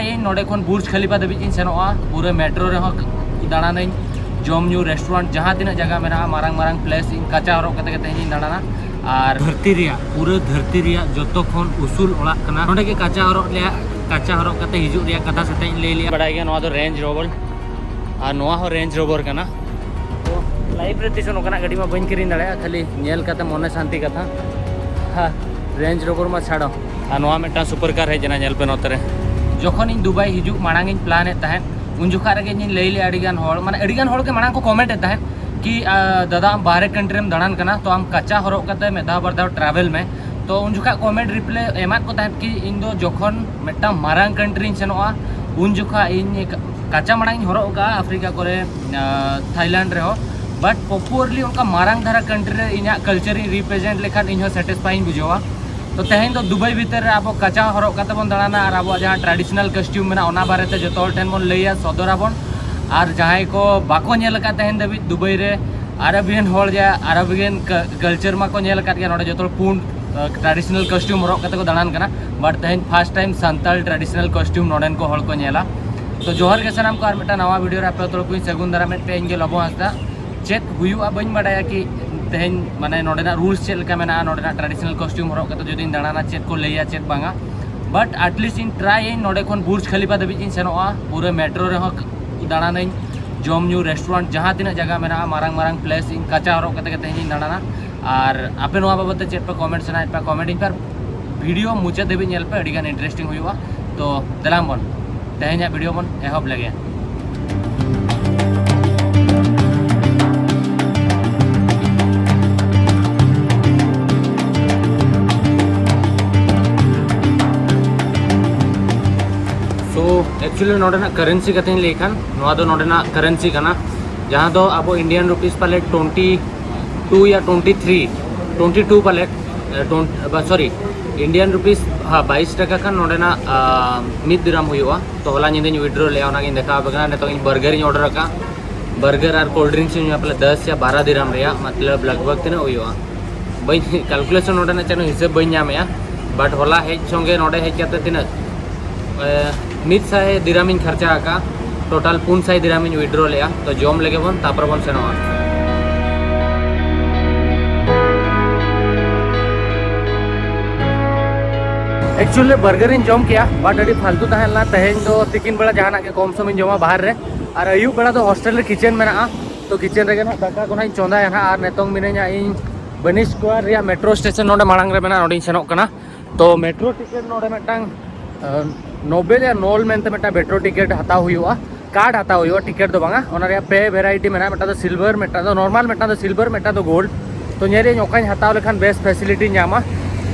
Try नोडे खन Burj खलीफा दबिज इन सेनोआ पूरे मेट्रो रे दाड़ानाई जम न्यू रेस्टोरेंट जहाँ तीन जगह मेना मारंग मारंग प्लेस इन कच्चा हरक कते तेज दाड़ाना और धरती रिया पूरे धरती रिया जतो खन उसूल ओड़ा कना नोडे के कच्चा हरक कते हिजुग रिया कथा सते ले लिया बड़ा गया नोआ दो रेंज रोवर और नोआ हो रेंज रोवर कना तो लाइफ रे तिस नोकना गाड़ी में बन किरिन दाड़ा खाली नेल कते मन शांति कथा हाँ रेंज रोवर में छाड़ो और नोआ मेटा सुपर कार है जना नेल पे नोतरे जखन इन दुबई हिजुग मांग इन प्लान तहन उन जुखा रे लई ले अड़ीगान होड़ माने अड़ीगान होड़ के मांग को कमेंट तहन कि दादा आम बाहरे कंट्री में दाड़ान कना तो आम कच्चा हरक कते मेधा बरदाव ट्रैवल में तो उन जुखा कमेंट रिप्ले एमाद को तहन कि इन दो जखन मेटा मारांग कंट्री इन सेनोआ उन जुखा इन कच्चा मांग इन हरक का अफ्रीका करे थाईलैंड रे हो बट पॉपुलरली उनका मारांग धारा कंट्री रे इना कल्चर रिप्रेजेंट लेखान इन सैटिस्फाई बुझावा तो तेहन तो दुबई भीतर अब कच्चा हरक कते बन दाड़ाना और अब जहाँ ट्रेडिशनल कस्ट्यूम में ओना बारे ते जतो ठेन बन लैया सदराबन और जहाँ को बाको नेल का तेहन दबी दुबई रे अरबियन होड़ जा अरबियन कल्चर मा को नेल का गया नोडे जतो पूर्ण ट्रेडिशनल कस्ट्यूम हरक कते को दाड़ान कना बट तेहन first time Santal traditional costume नोडेन को होड़ को नेला तो जोहर के सनाम को और मेटा नवा वीडियो रे आपे तो सगुन दारा में पे इंगे लबो हंसदा चेक हुआ बन बड़ाया कि तेहन माने नोडेना रूल्स चेक लेका मेना नोडेना ट्रेडिशनल कस्ट्यूम हरक कते जदि दाड़ाना चेक को लैया चेक बांगा बट एटलिस्ट इन ट्राई नोडे खन बुर्ज खलीफा दबिज इन सेनोआ पूरे मेट्रो रे दाड़ानाई जम न्यू रेस्टोरेंट जहाँ तीन जगह मेना मारंग मारंग प्लेस इन कच्चा हरक कते तेज दाड़ाना और आपे नोआ बाबत चेक पे कमेंट सना पे कमेंट इन पर वीडियो मुचाद देवी नेल पे अड़ीगान इंटरेस्टिंग हुआ तो दलाम बन तेहना वीडियो बन एहब लगे एक्चुअली नोडेना करेंसी कते लेखान नोआ दो नोडेना करेंसी कना जहाँ दो अब इंडियन रुपीस पाले 22 या 22 पाले सॉरी इंडियन रुपीस हाँ 22 टका खान नोडेना मिद दिराम हुआ तो होला निंदे विड्रो ले आना देखा बगना ने तो बर्गर ऑर्डर का बर्गर और कोल्ड ड्रिंक्स पाले 10 या 12 दिराम रे मतलब लगभग तीन हुआ बी कैलकुलेशन नोडेना चैन हिसाब बी नामे बट होला हेज संगे नोडे हेज करते तीन मिद साय दिरामिन खर्चा का टोटल 400 दिरामिन विड्रो लिया तो जम लगे बन तापर बन सेनोआ एक्चुअली बर्गर इन जम किया बट अभी फालतू तहना तेहन तो तिकिन बेड़ा जहाँ के कम समय जमा बाहर रे और अयुब बेड़ा तो हॉस्टल रे किचन में तो किचन रे दाका को चौंदाया ना और नेतोंग मिनेኛ इन बनी स्क्वायर या मेट्रो स्टेशन नोडे मांग रे मेना नोडे सेनोक कना तो मेट्रो टिकट नोडे मेटांग नोबेल या नोल मेनते मेटा मेट्रो टिकट हता हुआ कार्ड हता हुआ टिकट दो बांगा ओना रे पे वेराइटी मेना मेटा तो सिल्वर मेटा तो नॉर्मल मेटा तो सिल्वर मेटा तो गोल्ड तो नेरे ओकाኝ हताव लेखान बेस्ट फैसिलिटी नामा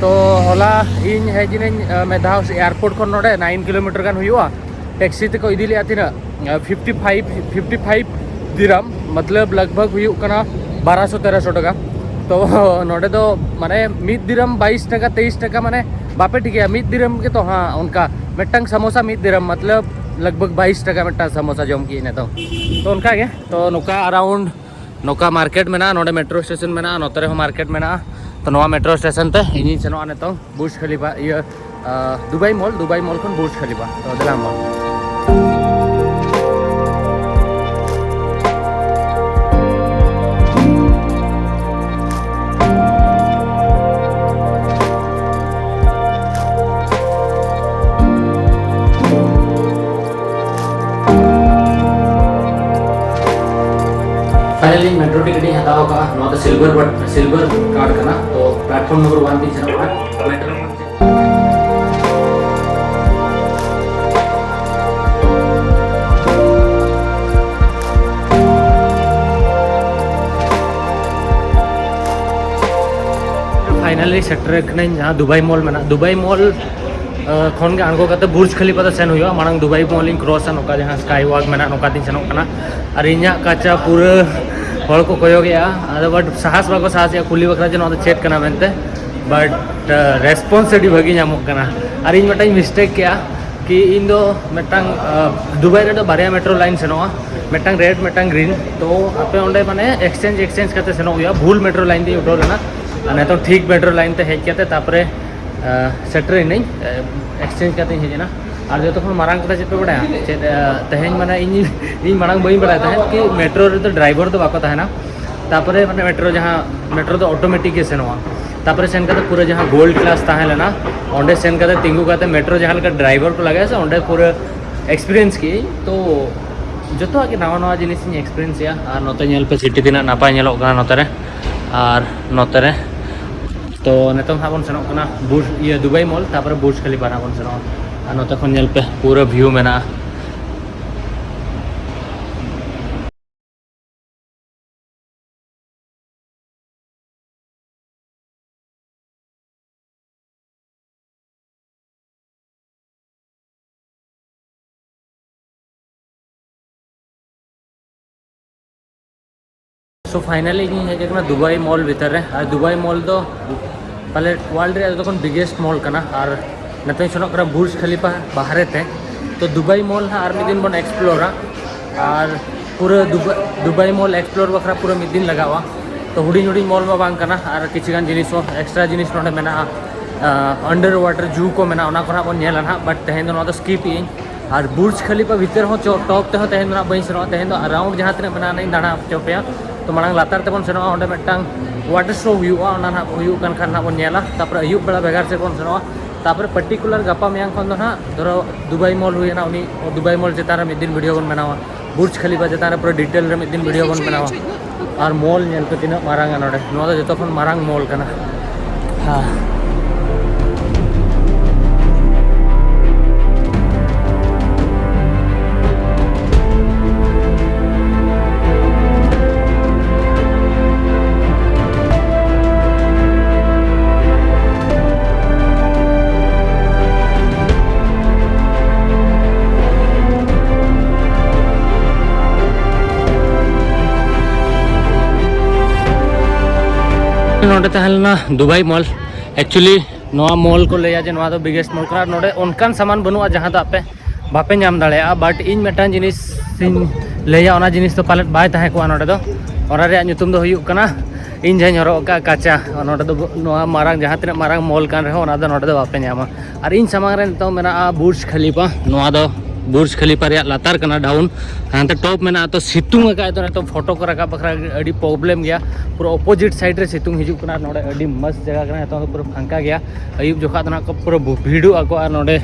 तो होला इन हेजिन मेधाव एयरपोर्ट खन नोडे 9 किलोमीटर गान हुआ टैक्सी ते को इदी लिया तिना 55 दिराम मतलब लगभग हुई कना 1200-1300 टका तो नोडे दो माने मिद दिराम 22 टका 23 टका माने बापे ठीक है मिद दिराम के तो हाँ उनका मेटंग समोसा मिद दिराम मतलब लगभग 22 टका मेटा समोसा जम की ने तो उनका के तो नोका अराउंड नोका मार्केट में ना नोडे मेट्रो स्टेशन में ना नोतरे हो मार्केट में ना तो नोआ मेट्रो स्टेशन ते इन सेनो ने तो बुर्ज खलीफा ये दुबई मॉल खन बुर्ज खलीफा तो दलाम फाइनली मेट्रो टिकट हताव का नोआ सिल्वर कार्ड करना तो प्लेटफॉर्म नंबर 1 दिन सेनोआ मेट्रो फाइनली सेटर कने जहाँ दुबई मॉल में दुबई मॉल खन के आंगो कते बुर्ज खलीफा तो सेन हुआ मांग दुबई मॉल इन क्रॉस नौका जहाँ स्काई वॉक में नौका दिन सेनों कना और इन्या कच्चा पूरा हड़ को कोयोगेया बट साहस बाको साहस या कुली बकरा जो चेक करना मेनते बट रेस्पॉन्स अभी भागी नामोग कना और इन मिट्टांग मिस्टेक किया कि इन दो मिट्टांग दुबई रे बारिया मेट्रो लाइन सेनोआ मिट्टांग रेड मिट्टांग ग्रीन तो आपे ओंडे माने एक्सचेंज करते सेनो हुआ भूल मेट्रो लाइन दी उठो लेना नहीं तो ठीक मेट्रो लाइन ते हेज करते तापरे सेटर नहीं एक्सचेंज करते हेजना और जो तो मारंग कथा चेक पे बड़ा चेक तहन माने इन मारंग बई बड़ा तहन कि मेट्रो रे तो ड्राइवर तो बाको तहना तापरे माने मेट्रो जहाँ मेट्रो तो ऑटोमेटिक के सेनवा तापरे सेन का पूरा जहाँ गोल्ड क्लास तहन लेना ओंडे सेन का तिंगू का मेट्रो जहाँ का ड्राइवर को लगा से ओंडे पूरा एक्सपीरियंस की तो जो तो आगे नवा नवा जिनिस एक्सपीरियंस या और नोते नेल पे सिटी दिना नापाय नेलो कना नोते रे और नोते रे तो नेतों हाबन सेनोक कना बुर्ज ये दुबई मॉल तापर बुर्ज खलीफा हाबन सेनो और नोते खन नेल पे पूरा व्यू मेना सो फाइनली हेजना दुबई मॉल भीतर रे और दुबई मॉल तो पाले वर्ल्ड रे तो बिगेस्ट मॉल कना और नते सेनोक कना बुर्ज खलीफा बाहरे ते तो दुबई मॉल और मिद दिन बन एक्सप्लोर और पूरा दुबई मॉल एक्सप्लोर बखरा पूरा मिद दिन लगावा तो हुडी हुडी मॉल में बांग कना और किछगान जिनिस एक्स्ट्रा जिनिस नोडे मेना अंडर वाटर जू को मेना ओना को बन नेला ना बट तेहन दो स्कीप इन और बुर्ज खलीफा भीतर हो टॉप ते तेहन दो बई सेनो तेहन दो अराउंड जहाँ तीन मेना नहीं दाना चौपया तो मांग लातार तेबन सेनो ओंडे मिदटांग वाटर शो हुआ ओना ना हुयुग कान बन नेला तापर अयुब बेला बेगार से बन सेनो तापर पर्टिकुलर गापा मेयांग खन दो ना धरो दुबई मॉल हुईना उनी दुबई मॉल चेतान मिद दिन वीडियो बन बनावा बुर्ज खलीफा चेतान पूरा डिटेल रे मिद दिन वीडियो बन बनावा और मॉल नेल पे तीना मारांग नोडे नोआ दो जतो खन मारांग मॉल कना हाँ नोडे तहलना दुबई मॉल एक्चुअली नोआ मॉल को ले जे नोआ तो बिगेस्ट मॉल कना नोडे उनकान सामान बनुआ जहाँ तो आपे बापे नाम दाड़ेया बट इन मेटान जिनिस लेया ओना जिनिस तो पालेट बाय ताहे को नोडे दो ओना रे nyutum दो हुयुग कना इन जहां हरो का काचा नोडे दो नोआ मारांग जहाँ तिना मारांग मॉल कान रहे ओना दो नोडे दो बापे नामा और इन सामान रे तो मेना बुर्ज खलीफा नोआ दो बुर्ज खलीफा रे लातार कना डाउन हांते टॉप मेना तो सितुंग का तो फोटो को रखा बखरा अड़ी प्रॉब्लम गया पूरा ऑपोजिट साइड रे सितुंग हिजू कना नोडे अड़ी मस्त जगह कना तो पूरा फांका गया अयुब जोखा तो ना को पूरा भीड़ू आको और नोडे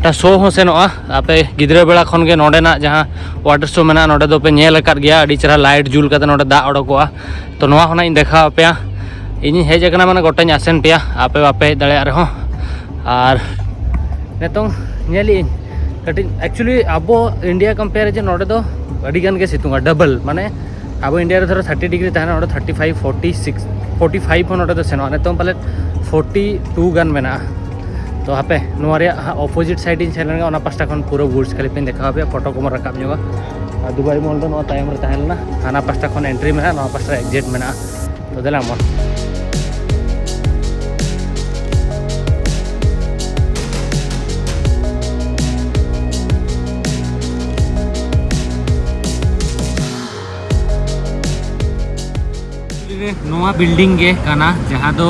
ता शो हो सेनोआ आपे गिद्रा बेला खन गे नोडे ना जहां वाटर शो मेना नोडे दो पे नेल कर गया अड़ी चरा लाइट जुल कते नोडे दा ओडकोआ तो नोआ होना इन देखा पे इन हेज कना माने गोटा आसेन पे आपे बापे दळे रहो और नेतों नेली कटी एक्चुअली अब इंडिया कंपेयर जे नोडे दो अड़ी गान के सितुंगा डबल माने अब इंडिया रे धरो 30 डिग्री तहना नोडे 35 46 45 नोडे दो सेनो ने तो पाले 42 गान मेना तो आपे नोआ रे ऑपोजिट साइड इन सेलन ओना पास्टा खन पूरा बुर्ज खलीफा देखा पे फोटो को रकाब जोगा दुबई मॉल दो नोआ टाइम रे तहलना हाना पास्टा खन एंट्री मेना नोआ पास्टा एग्जिट मेना तो देला मॉल नोआ बिल्डिंग गे काना जहाँ दो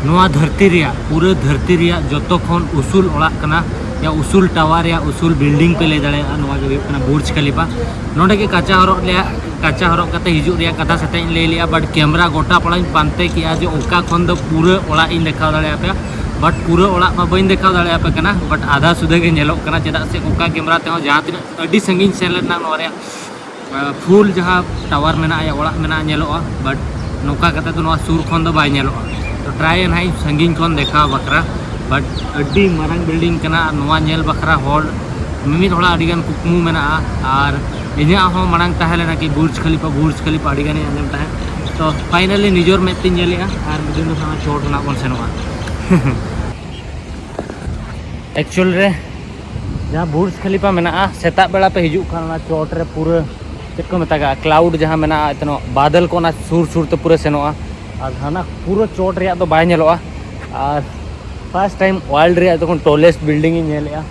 नोआ धरती रिया पूरा धरती रिया जतो खन उसूल ओड़ा कना या उसूल टावर या उसूल बिल्डिंग पे ले दाड़े नोआ गे कना बुर्ज खलीफा नोडे के काचा हरक कते हिजू रिया कथा सते ले लिया बट कैमरा गोटा पड़ा पानते किया जो ओका खन दो पूरा ओड़ा इन देखा दाड़े पे बट पूरा ओड़ा मा बइन देखा दाड़े पे कना बट आधा सुधे के नेलो कना चेदा से ओका कैमरा ते जहाँ तीन अडी संगीन सेन लेना नोआ रे फुल जहाँ टावर मेना या ओड़ा मेना नेलोआ बट नौका कते तो सूर खन दो बाय नेलोआ तो ट्राई ना संगीन खन देखा बखरा बट अड्डी मारंग बिल्डिंग कना नोआ नेल बखरा होल मिमिद होड़ा अडी गान कुकमु मेना और इन्या हो मांग ताहेलेना कि बुर्ज खलीफा अडी गान आंजम ताहे तो फाइनली निजोर में तीन नेलिया और मिदिन दो साना चोट ना बन सेनोआ एक्चुअल रे जहाँ बुर्ज खलीफा मेना सेता बेला पे हिजू खाना चोट रे पूरा चेक को मेता क्लाउड जहाँ मेना इतनो बादल को ना सुर तो पूरा सेनोआ और हाना पूरा चोट रे तो बाय नेलोआ और फर्स्ट टाइम वर्ल्ड रे तो टॉलेस्ट बिल्डिंग इन नेलेआ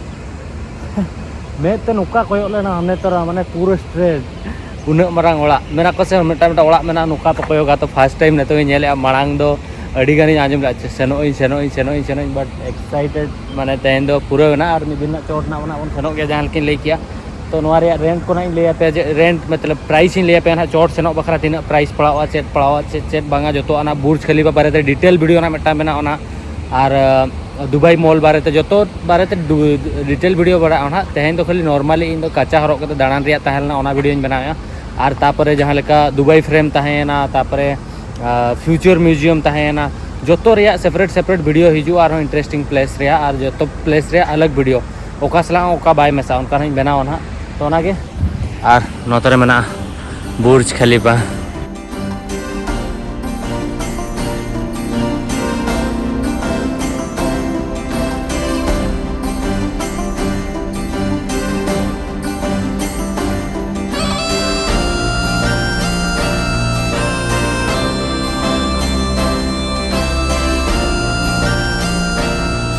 मैं तो नुका कोयो लेना हमने तो माने पूरा स्ट्रेट उन्ना मारंग ओड़ा मेना को से मेटा ओड़ा मेना नुका पे कोयोगा तो फर्स्ट टाइम ने तो नेलेआ मांग दो अड़ी गानी आजम ला सेनोई बट एक्साइटेड माने तेन दो पूरा ना और मिदिन ना चोट ना बन सेनो के जहाँ लेकिन लई किया तो नोवारे रेंट को ना ले पे रेंट मतलब प्राइस इन ले पे ना चोट सेनो बखरा तीना प्राइस पड़ावा चेत बांगा जो तो बुर्ज खलीफा बारे ते डिटेल वीडियो ना मिटा मेना ओना और दुबई मॉल बारे ते जो तो बारे ते डिटेल वीडियो बड़ा ओना तेन तो खाली नॉर्मली इन दो कच्चा हरक कते दाड़ान रिया ताहेलना ओना वीडियो इन बनाया और तापरे जहाँ लेका दुबई फ्रेम ताहेना तापरे फ्यूचर म्यूजियम ताहेना जो तो रिया सेपरेट वीडियो हिजू और इंटरेस्टिंग प्लेस रिया और जो तो प्लेस रिया अलग वीडियो ओका सला ओका बाय मेसा उनका नहीं बनाओ ना तो ना के और नोतरे मेना बुर्ज खलीफा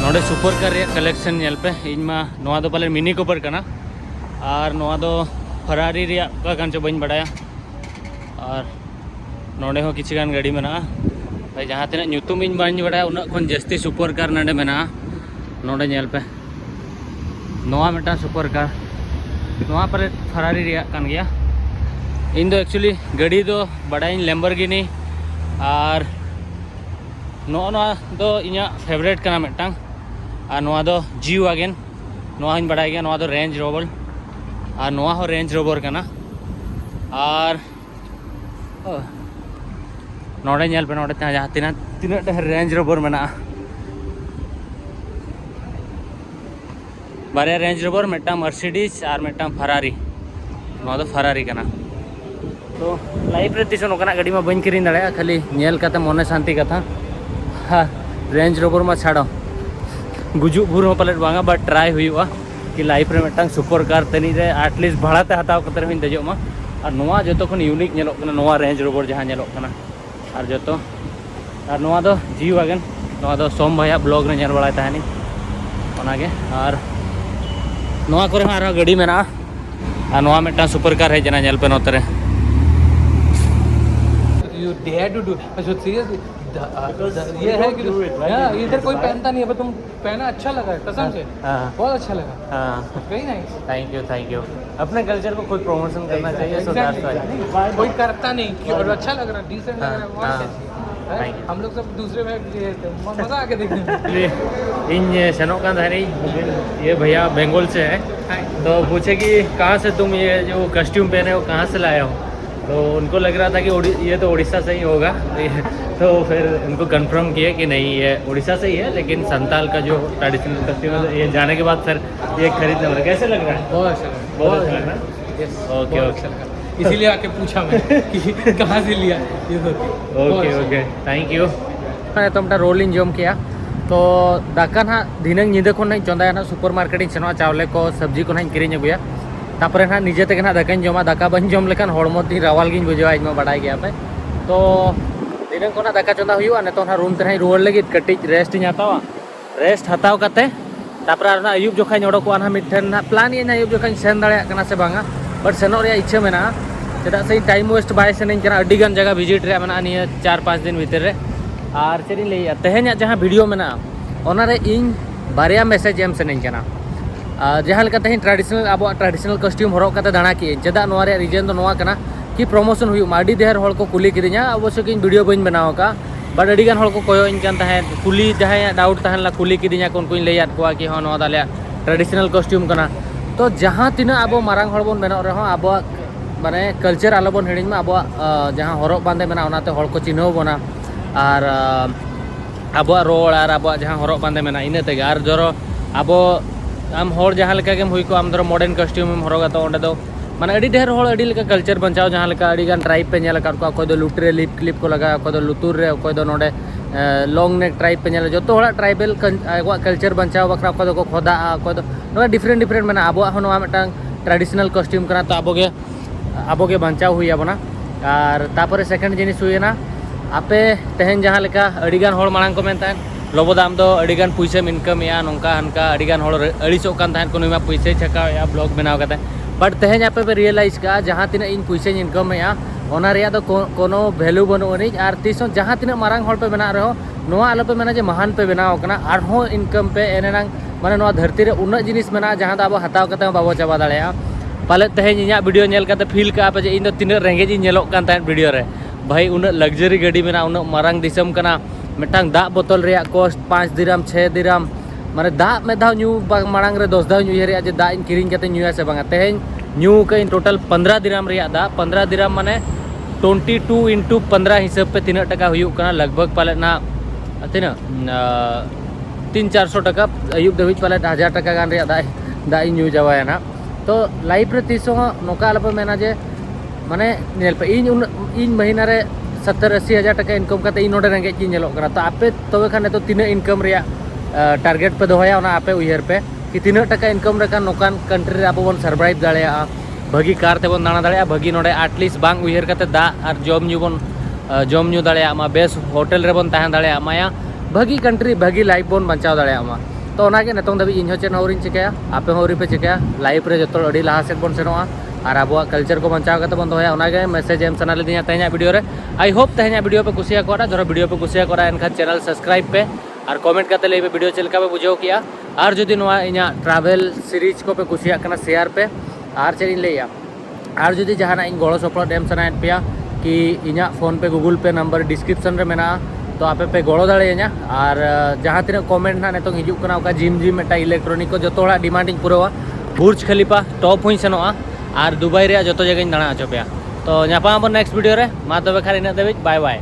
नोडे सुपर कार कलेक्शन नेल पे इनमा नोआ दो पाले मिनी कूपर कना और नोआ दो फरारी रिया का कान चो बन बड़ाया और नोडे हो किसी गान गाड़ी मेना भाई जहाँ तीन ᱧᱩᱛᱩᱢ ᱤᱧ बाñ बड़ाया उना खन जस्ती सुपर कार नडे मेना नोडे नेल पे नोआ मेटा सुपर कार नोआ पर फरारी रिया कान गया इन दो एक्चुअली गाड़ी दो बड़ाई लैम्बोर्गिनी और नोआ दो इना फेवरेट कना मेटांग और नोआ दो जी वागन नोआ इन बड़ाई गया नोआ दो रेंज रोवर और नोआ हो रेंज रोवर कना और नोडे नेल पे नोडे जहाँ तीन ढेर रेंज रोवर मेना बारे रेंज रोवर मेटा मर्सिडीज और मेटा फरारी नोआ दो फरारी कना तो लाइफ रे तीसो नोकना गाड़ी में बन किरिन दाड़ा खाली नेल काते मने शांति कथा हाँ रेंज रोवर में छाड़ो गुजु भूर में पलट बांगा बट ट्राई हुआ कि लाइफ रे मेटा सुपर कार तनी रे एटलिस्ट भाड़ाते हताव कते रहिन देजो मा और नोआ जो खन यूनिक नेलो कना नोआ रेंज रोवर जहाँ नेलो कना और जो तो और नोआ दो जी वागन नोआ दो सोम भैया ब्लॉग रे नेल बड़ाय ताहनी ओनागे और नोआ करे आरो गाड़ी मेना और नोआ मेटा सुपर कार है जना नेल पे नोतरे You dare to do it. So seriously, ये है कि इधर कोई पहनता नहीं है, पर तुम पहना अच्छा लगा है कसम से, बहुत अच्छा लगा। हाँ वेरी नाइस। थैंक यू अपने कल्चर को खुद प्रमोशन करना चाहिए सो दैट्स व्हाई कोई करता नहीं और अच्छा लग रहा है, डिसेंट लग रहा है। हम लोग सब दूसरे में मजा आके देखने इन सनों का धरी ये भैया बंगाल से है तो पूछे कि कहाँ से तुम ये जो कस्ट्यूम पहने हो कहाँ से लाए हो तो उनको लग रहा था कि ये तो उड़ीसा से ही होगा तो फिर उनको कंफर्म किया कि नहीं ये उड़ीसा से ही है लेकिन संताल का जो ट्रेडिशनल कस्ट्यूम है ये जाने के बाद फिर ये खरीदना पड़ा। कैसे लग रहा है? बहुत अच्छा लगा, बहुत अच्छा लग रहा है। ओके इसीलिए आके पूछा मैं कि कहाँ से लिया ये ओके थैंक यू तो मैं रोल इन जम किया तो दाका ना धीनंग निंदा को ना चंदाया ना सुपर मार्केट इन सेनवा चावले को सब्जी को ना किरिंग अगुया तापर ना निजे ते ना दाका जमा दाका बन जम लेकिन हड़मो दी रावाल गिन बुझवा इमा बड़ाई गया पे तो दिनंग को ना दाका चंदा हुआ ने तो ना रूम ते रुआड़ लगी कटिज रेस्ट इन हतावा रेस्ट हताव कते तापर ना अयुब जोखा ओडोक ना मिठन ना प्लान ये अयुब जोखा सेन दाड़ा कना से बांगा बट सेनो रे इच्छा मेना चेदा से टाइम वेस्ट बाय सेन कना अड्डी गान जगह विजिट रे मेना निया 4-5 दिन भीतर रे और चेरी लैया तेहे냐 जहाँ वीडियो मेना ओना रे इन बारिया मैसेज एम सेन कना जहाँ लेका तेहें ट्रेडिशनल अब ट्रेडिशनल कस्ट्यूम हरक कते दाना की चेदा नोआ रे रीजन दो नोआ कना कि प्रमोशन हुई आडी ढेर हर को कुली किदिया अवश्य कि वीडियो बन बनाव का बट अड़ी गान हर को कोयो इन कान ताहे कुली जहाँ डाउट ताहन ला कुली किदिया उनको लैयाद को कि हाँ नोआ दाले ट्रेडिशनल कस्ट्यूम कना तो जहाँ तीना अब मारांग हर बोन बनाव रहो अब माने कल्चर आलो बोन हिड़िन अब जहाँ हरक बांधे मेना ओनाते हर को चिन्हव बोना और अब रोड और अब जहाँ हरक बांधे मेना इना तेगे और जरो अब आम हर जहाँ लेका गेम हुई को आम धरो मॉडर्न कस्ट्यूम हम हरगा तो ओंडे दो माने अड़ी ढेर हर अड़ी लेका कल्चर बचाओ जहाँ लेका अड़ी गान ट्राइब पे नेल कर को लुटरे लिप क्लिप को लगा को लुतुर रे को नोडे लॉन्ग नेक ट्राइब पे नेल जो तो हड़ा ट्राइबल कल्चर बचाओ बकरा को खोदा को डिफरेंट मेना अब ट्रेडिशनल कस्ट्यूम करना तो अब बचाओ हुई बना और तापर सेकेंड जिनिस हुईना आपे तेहें जहाँ लेका अड़ीगान हर मांग को मेनता लोबोदा आम दो अड़ीगान पैसा इनकम या नौका हनका अड़ीगान हर अड़ीसों कान ताहन को नुमा पैसा छकाया ब्लॉग बनाव कते बट तेहें आपे पे रियलाइज का जहाँ तीना इन पैसा इनकम या ओना रेया दो कोनो वैल्यू बनु अनिज आर तीसों जहाँ तिना मारांग हॉल पे बना रहे हो नोआ आलो पे मेना जे महान पे बनाओ कना आर हो इनकम पे एनेनांग माने नोआ धरती रे उन्ना जिनिस मेना जहाँ दा अब हताव कते बाबो चाबा दाड़ेया पाले तेहें इᱧᱟᱹᱜ वीडियो नेल कते फील का पे जे इन दो तिना रेंगेज ᱤᱧ ᱧᱮᱞᱚᱜ ᱠᱟᱱ ᱛᱟᱦᱮᱸ वीडियो रे भाई उन्ना लग्जरी गाड़ी मेना उन्ना मारांग दिसम कना मिटांग दा बोतल रेया कॉस्ट 5 दिराम 6 दिराम माने दा में दाव न्यू मारांग रे 10 दाव न्यू रेया जे दा इन किरिंग कते न्यू से बांगा तेहें न्यू के इन टोटल 15 दिराम रेया दा 15 दिराम माने 22 इंटू 15 हिसाब पे 3 टका हुयुक कना लगभग पाले ना तीना 300-400 टका अयुब दबिज पाले 1000 टका गान रेया दा इन न्यू जावाया ना तो लाइफ रे तीसों नोका आलपे मेना जे माने नेल पे इन महीना रे 70-80 हज़ार टका इनकम करते इन नोडे रेंगे चीज नेलोग कना तो आपे तबे खाने तो तीना इनकम रेया टारगेट पे दोहया ओना आपे उयहर पे कि तीना टका इनकम रेका नोकान कंट्री रे आबो बोन सर्वाइव दाड़ेया भागी कार ते बोन दाणा दाड़ेया भागी नोडे एटलिस्ट बांग उयहर करते दा आर जम न्यू दाड़ेया मा बेस होटल रे बोन ताहें दाड़ेया माया भागी कंट्री भागी लाइफ बोन बचाव दाड़ेया मा तो ओनागे नतोंग दबी इन हो चेन होरिन चिकाया आपे होरी पे चिकाया लाइफ रे जतो अडी लाहा सेट बोन सेनोआ और आबो कल्चर को बचाव करते बोन दोया ओनागे मैसेज एम सना लेदिया तेहें वीडियो रे आई होप तेहें वीडियो पे कुसिया कोरा जरो वीडियो पे कुसिया कोरा एनखान चैनल सब्सक्राइब पे और कमेंट करते ले वीडियो चलका पे बुझाव किया और जदि नोआ इना ट्रैवल सीरीज को पे कुसिया कना शेयर पे और चेन इन लेया और जदि जहाना इन गड़ो सपोर्ट एम सना पेया कि इना फोन पे गूगल पे नंबर डिस्क्रिप्शन रे मेना तो आपे पे गड़ो दाड़ेया और जहाँ तीन कमेंट ना नितों हिजुक कना ओका जिम मेटा इलेक्ट्रॉनिक को जो डिमांड पूरा बुर्ज खलीफा टॉप हुई सेनोआ और दुबई रे जो जगह दाणा हचो पे तो नापाम नेक्स्ट वीडियो रे मा तबे खाली इन दबिज बाय बाय।